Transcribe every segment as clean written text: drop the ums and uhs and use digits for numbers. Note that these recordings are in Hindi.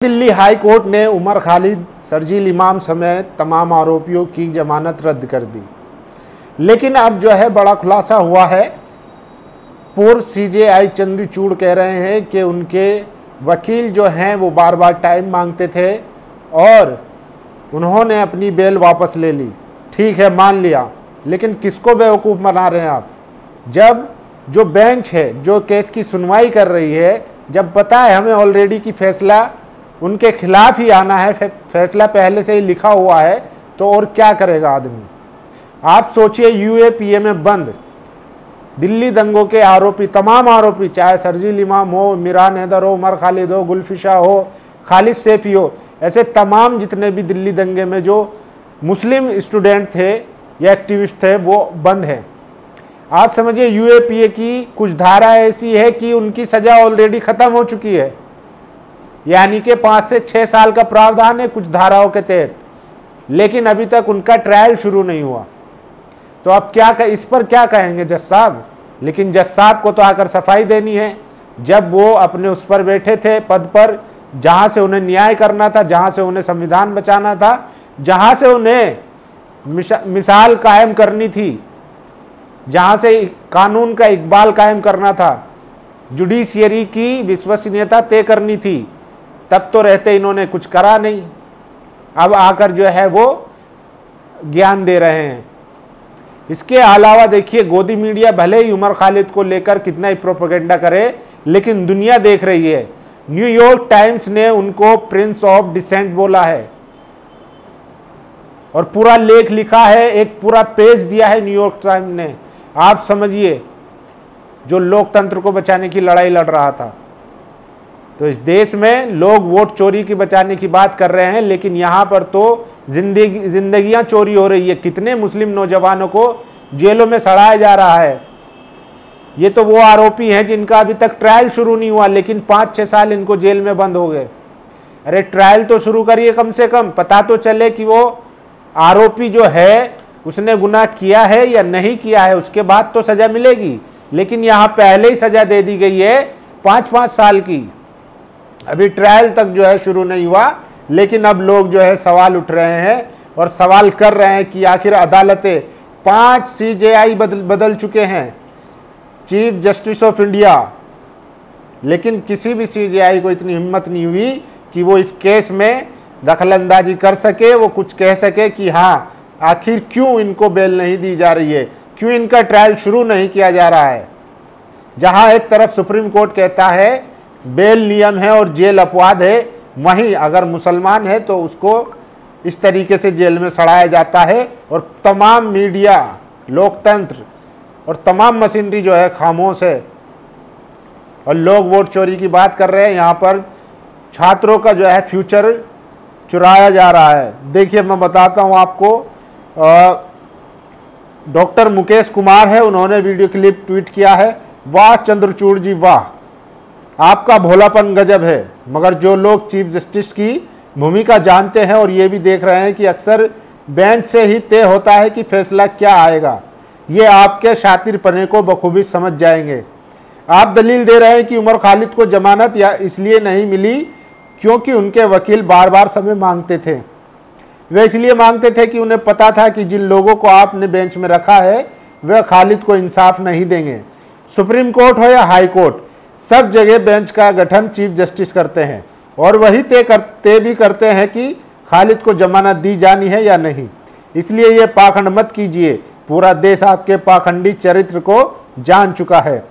दिल्ली हाई कोर्ट ने उमर खालिद, शर्जील इमाम समेत तमाम आरोपियों की जमानत रद्द कर दी। लेकिन अब जो है बड़ा खुलासा हुआ है। पूर्व सीजेआई चंद्रचूड़ कह रहे हैं कि उनके वकील जो हैं वो बार बार टाइम मांगते थे और उन्होंने अपनी बेल वापस ले ली। ठीक है, मान लिया, लेकिन किसको बेवकूफ़ बना रहे हैं आप? जब जो बेंच है जो केस की सुनवाई कर रही है, जब पता है हमें ऑलरेडी कि फैसला उनके खिलाफ ही आना है, फैसला पहले से ही लिखा हुआ है, तो और क्या करेगा आदमी? आप सोचिए, यूएपीए में बंद दिल्ली दंगों के आरोपी, तमाम आरोपी, चाहे शर्जील इमाम हो, इमरान हैदर हो, उमर खालिद हो, गुलफिशा हो, खालिद सैफी हो, ऐसे तमाम जितने भी दिल्ली दंगे में जो मुस्लिम स्टूडेंट थे या एक्टिविस्ट थे वो बंद है। आप समझिए, यूएपीए की कुछ धारा ऐसी है कि उनकी सजा ऑलरेडी खत्म हो चुकी है, यानी कि 5 से 6 साल का प्रावधान है कुछ धाराओं के तहत, लेकिन अभी तक उनका ट्रायल शुरू नहीं हुआ। तो अब क्या इस पर क्या कहेंगे जज साहब? लेकिन जज साहब को तो आकर सफाई देनी है। जब वो अपने उस पर बैठे थे पद पर, जहां से उन्हें न्याय करना था, जहां से उन्हें संविधान बचाना था, जहां से उन्हें मिसाल कायम करनी थी, जहां से कानून का इकबाल कायम करना था, जुडिशियरी की विश्वसनीयता तय करनी थी, तब तो रहते इन्होंने कुछ करा नहीं। अब आकर जो है वो ज्ञान दे रहे हैं। इसके अलावा देखिए, गोदी मीडिया भले ही उमर खालिद को लेकर कितना ही प्रोपेगेंडा करे, लेकिन दुनिया देख रही है। न्यूयॉर्क टाइम्स ने उनको प्रिंस ऑफ डिसेंट बोला है और पूरा लेख लिखा है, एक पूरा पेज दिया है न्यूयॉर्क टाइम्स ने। आप समझिए, जो लोकतंत्र को बचाने की लड़ाई लड़ रहा था। तो इस देश में लोग वोट चोरी की बचाने की बात कर रहे हैं, लेकिन यहां पर तो जिंदगियां चोरी हो रही है। कितने मुस्लिम नौजवानों को जेलों में सड़ाया जा रहा है। ये तो वो आरोपी हैं जिनका अभी तक ट्रायल शुरू नहीं हुआ, लेकिन 5-6 साल इनको जेल में बंद हो गए। अरे ट्रायल तो शुरू करिए, कम से कम पता तो चले कि वो आरोपी जो है उसने गुनाह किया है या नहीं किया है, उसके बाद तो सजा मिलेगी। लेकिन यहां पहले ही सजा दे दी गई है 5-5 साल की। अभी ट्रायल तक जो है शुरू नहीं हुआ, लेकिन अब लोग जो है सवाल उठ रहे हैं और सवाल कर रहे हैं कि आखिर अदालतें 5 सीजेआई बदल चुके हैं, चीफ जस्टिस ऑफ इंडिया, लेकिन किसी भी सीजेआई को इतनी हिम्मत नहीं हुई कि वो इस केस में दखलंदाजी कर सके, वो कुछ कह सके कि हाँ आखिर क्यों इनको बेल नहीं दी जा रही है, क्यों इनका ट्रायल शुरू नहीं किया जा रहा है। जहां एक तरफ सुप्रीम कोर्ट कहता है बेल नियम है और जेल अपवाद है, वहीं अगर मुसलमान है तो उसको इस तरीके से जेल में सड़ाया जाता है और तमाम मीडिया, लोकतंत्र और तमाम मशीनरी जो है खामोश है और लोग वोट चोरी की बात कर रहे हैं। यहाँ पर छात्रों का जो है फ्यूचर चुराया जा रहा है। देखिए, मैं बताता हूँ आपको, डॉक्टर मुकेश कुमार है, उन्होंने वीडियो क्लिप ट्वीट किया है। वाह चंद्रचूड़ जी वाह, आपका भोलापन गजब है। मगर जो लोग चीफ जस्टिस की भूमिका जानते हैं और ये भी देख रहे हैं कि अक्सर बेंच से ही तय होता है कि फैसला क्या आएगा, ये आपके शातिरपने को बखूबी समझ जाएंगे। आप दलील दे रहे हैं कि उमर खालिद को जमानत या इसलिए नहीं मिली क्योंकि उनके वकील बार बार समय मांगते थे। वे इसलिए मांगते थे कि उन्हें पता था कि जिन लोगों को आपने बेंच में रखा है वे खालिद को इंसाफ नहीं देंगे। सुप्रीम कोर्ट हो या हाई कोर्ट, सब जगह बेंच का गठन चीफ जस्टिस करते हैं और वही तय भी करते हैं कि खालिद को जमानत दी जानी है या नहीं। इसलिए ये पाखंड मत कीजिए, पूरा देश आपके पाखंडी चरित्र को जान चुका है।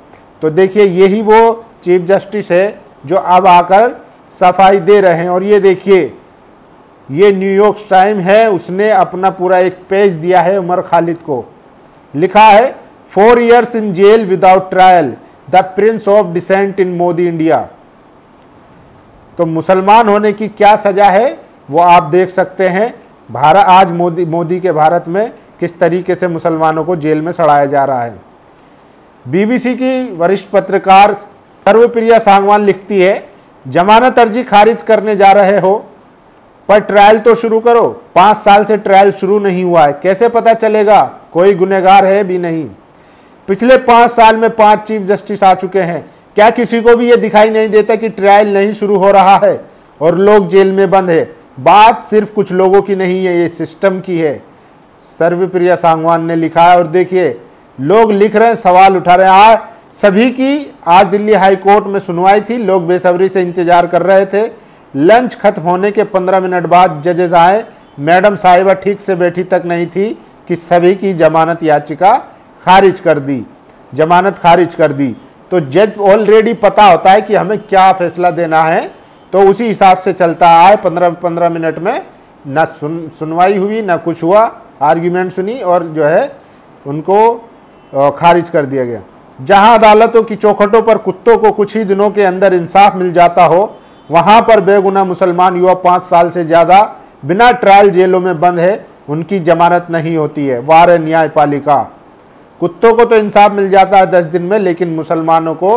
तो देखिए, यही वो चीफ जस्टिस है जो अब आकर सफाई दे रहे हैं। और ये देखिए, ये न्यूयॉर्क टाइम है, उसने अपना पूरा एक पेज दिया है उमर खालिद को। लिखा है 4 years in jail without trial, the prince of dissent in Modi India. तो मुसलमान होने की क्या सजा है वो आप देख सकते हैं। आज मोदी के भारत में किस तरीके से मुसलमानों को जेल में सड़ाया जा रहा है। बीबीसी की वरिष्ठ पत्रकार सर्वप्रिया सांगवान लिखती है, जमानत अर्जी खारिज करने जा रहे हो पर ट्रायल तो शुरू करो। 5 साल से ट्रायल शुरू नहीं हुआ है, कैसे पता चलेगा कोई गुनहगार है भी नहीं। पिछले 5 साल में 5 चीफ जस्टिस आ चुके हैं, क्या किसी को भी ये दिखाई नहीं देता कि ट्रायल नहीं शुरू हो रहा है और लोग जेल में बंद है। बात सिर्फ कुछ लोगों की नहीं है, ये सिस्टम की है। सर्वप्रिया सांगवान ने लिखा है। और देखिए लोग लिख रहे हैं, सवाल उठा रहे हैं। आज सभी की आज दिल्ली हाई कोर्ट में सुनवाई थी, लोग बेसब्री से इंतजार कर रहे थे। लंच खत्म होने के 15 मिनट बाद जजेस आए। मैडम साहिबा ठीक से बैठी तक नहीं थी कि सभी की जमानत याचिका खारिज कर दी, जमानत खारिज कर दी। तो जज ऑलरेडी पता होता है कि हमें क्या फैसला देना है, तो उसी हिसाब से चलता है। 15 मिनट में ना सुनवाई हुई, ना कुछ हुआ, आर्ग्यूमेंट सुनी और जो है उनको खारिज कर दिया गया। जहां अदालतों की चौखटों पर कुत्तों को कुछ ही दिनों के अंदर इंसाफ मिल जाता हो, वहां पर बेगुनाह मुसलमान युवा 5 साल से ज्यादा बिना ट्रायल जेलों में बंद है, उनकी जमानत नहीं होती है। वार है न्यायपालिका। कुत्तों को तो इंसाफ मिल जाता है 10 दिन में, लेकिन मुसलमानों को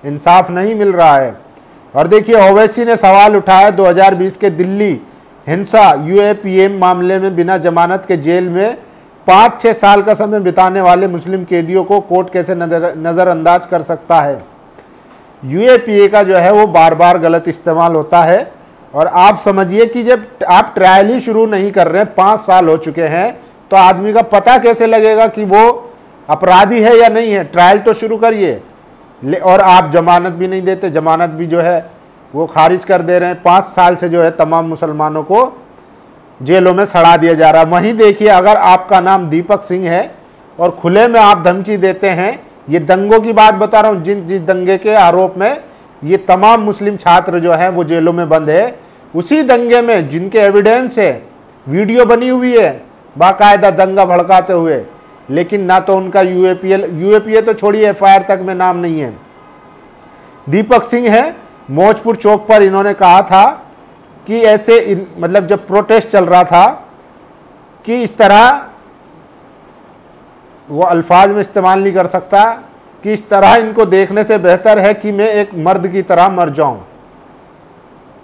इंसाफ नहीं मिल रहा है। और देखिए ओवैसी ने सवाल उठाया 2020 के दिल्ली हिंसा यूएपीए मामले में बिना जमानत के जेल में 5-6 साल का समय बिताने वाले मुस्लिम कैदियों को कोर्ट कैसे नजरअंदाज कर सकता है। यूएपीए का जो है वो बार बार गलत इस्तेमाल होता है। और आप समझिए कि जब आप ट्रायल ही शुरू नहीं कर रहे, 5 साल हो चुके हैं, तो आदमी का पता कैसे लगेगा कि वो अपराधी है या नहीं है। ट्रायल तो शुरू करिए। और आप जमानत भी नहीं देते, जमानत भी जो है वो खारिज कर दे रहे हैं। 5 साल से जो है तमाम मुसलमानों को जेलों में सड़ा दिया जा रहा है। वहीं देखिए अगर आपका नाम दीपक सिंह है और खुले में आप धमकी देते हैं, ये दंगों की बात बता रहा हूँ, जिस दंगे के आरोप में ये तमाम मुस्लिम छात्र जो हैं वो जेलों में बंद है, उसी दंगे में जिनके एविडेंस है, वीडियो बनी हुई है बाकायदा दंगा भड़काते हुए, लेकिन ना तो उनका यूएपीए तो छोड़िए एफआईआर तक में नाम नहीं है। दीपक सिंह है, मौजपुर चौक पर इन्होंने कहा था कि ऐसे मतलब जब प्रोटेस्ट चल रहा था कि इस तरह, वो अल्फाज में इस्तेमाल नहीं कर सकता, कि इस तरह इनको देखने से बेहतर है कि मैं एक मर्द की तरह मर जाऊं।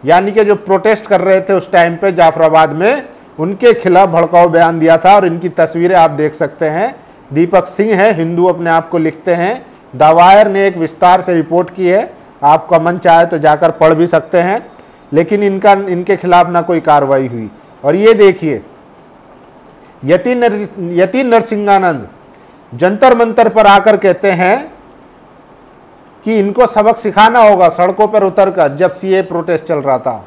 यानी कि जो प्रोटेस्ट कर रहे थे उस टाइम पे जाफराबाद में, उनके खिलाफ भड़काऊ बयान दिया था। और इनकी तस्वीरें आप देख सकते हैं। दीपक सिंह है, हिंदू अपने आप को लिखते हैं। द वायर ने एक विस्तार से रिपोर्ट की है, आपका मन चाहे तो जाकर पढ़ भी सकते हैं। लेकिन इनके खिलाफ ना कोई कार्रवाई हुई। और ये देखिए यति नरसिंहानंद जंतर मंतर पर आकर कहते हैं कि इनको सबक सिखाना होगा सड़कों पर उतरकर। जब सीए प्रोटेस्ट चल रहा था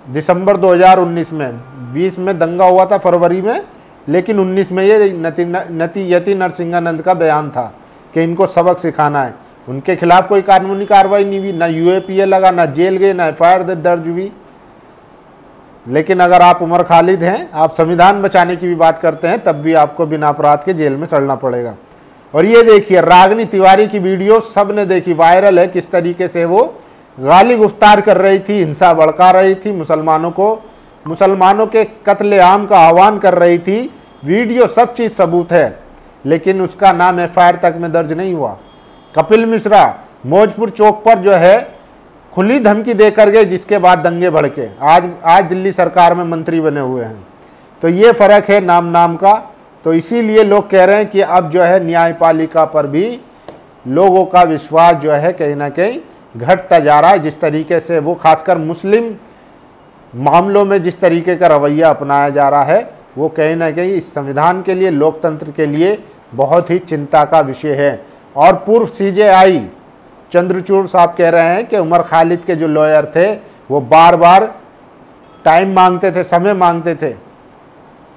दिसंबर 2019 में, 20 में दंगा हुआ था फरवरी में, लेकिन 19 में ये यति नरसिंहानंद का बयान था कि इनको सबक सिखाना है। उनके खिलाफ कोई कानूनी कार्रवाई नहीं हुई, ना यूएपीए लगा, ना जेल गए, ना एफआईआर दर्ज हुई। लेकिन अगर आप उमर खालिद हैं, आप संविधान बचाने की भी बात करते हैं, तब भी आपको बिना अपराध के जेल में सड़ना पड़ेगा। और ये देखिए रागनी तिवारी की वीडियो सबने देखी, वायरल है, किस तरीके से वो गाली गुफ्तार कर रही थी, हिंसा भड़का रही थी, मुसलमानों के कत्लेआम का आह्वान कर रही थी। वीडियो सब चीज सबूत है, लेकिन उसका नाम एफआईआर तक में दर्ज नहीं हुआ। कपिल मिश्रा मौजपुर चौक पर जो है खुली धमकी देकर गए, जिसके बाद दंगे भड़के। आज दिल्ली सरकार में मंत्री बने हुए हैं। तो ये फर्क है नाम का। तो इसीलिए लोग कह रहे हैं कि अब जो है न्यायपालिका पर भी लोगों का विश्वास जो है कहीं ना कहीं घटता जा रहा है। जिस तरीके से वो खासकर मुस्लिम मामलों में जिस तरीके का रवैया अपनाया जा रहा है, वो कहीं ना कहीं इस संविधान के लिए, लोकतंत्र के लिए बहुत ही चिंता का विषय है। और पूर्व सीजेआई चंद्रचूड़ साहब कह रहे हैं कि उमर खालिद के जो लॉयर थे वो बार बार टाइम मांगते थे, समय मांगते थे,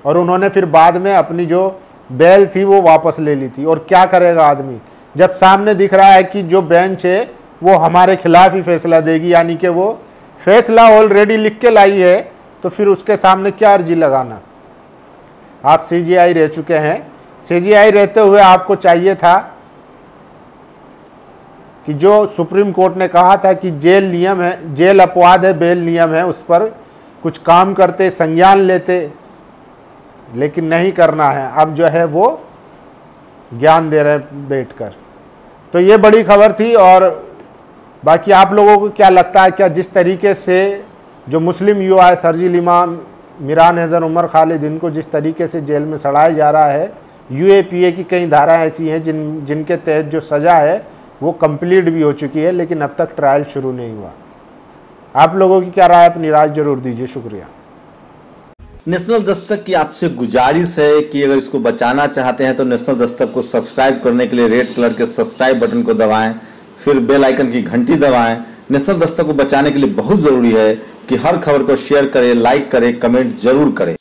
और उन्होंने फिर बाद में अपनी जो बेल थी वो वापस ले ली थी। और क्या करेगा आदमी जब सामने दिख रहा है कि जो बेंच है वो हमारे खिलाफ ही फैसला देगी, यानी कि वो फैसला ऑलरेडी लिख के लाई है, तो फिर उसके सामने क्या अर्जी लगाना। आप सीजेआई रह चुके हैं, सीजेआई रहते हुए आपको चाहिए था कि जो सुप्रीम कोर्ट ने कहा था कि जेल नियम है, जेल अपवाद है, बेल नियम है, उस पर कुछ काम करते, संज्ञान लेते, लेकिन नहीं करना है। अब जो है वो ज्ञान दे रहे बैठकर। तो ये बड़ी खबर थी। और बाकी आप लोगों को क्या लगता है, क्या जिस तरीके से जो मुस्लिम युवा है, शर्जील इमाम, मिरान हैदर, उमर खालिद, इनको जिस तरीके से जेल में सड़ाया जा रहा है, यूएपीए की कई धाराएं ऐसी हैं जिनके तहत जो सज़ा है वो कंप्लीट भी हो चुकी है, लेकिन अब तक ट्रायल शुरू नहीं हुआ। आप लोगों की क्या राय, अपनी राय जरूर दीजिए। शुक्रिया। नेशनल दस्तक की आपसे गुजारिश है कि अगर इसको बचाना चाहते हैं तो नेशनल दस्तक को सब्सक्राइब करने के लिए रेड कलर के सब्सक्राइब बटन को दबाएं, फिर बेल आइकन की घंटी दबाएं। नेशनल दस्तक को बचाने के लिए बहुत जरूरी है कि हर खबर को शेयर करें, लाइक करें, कमेंट जरूर करें।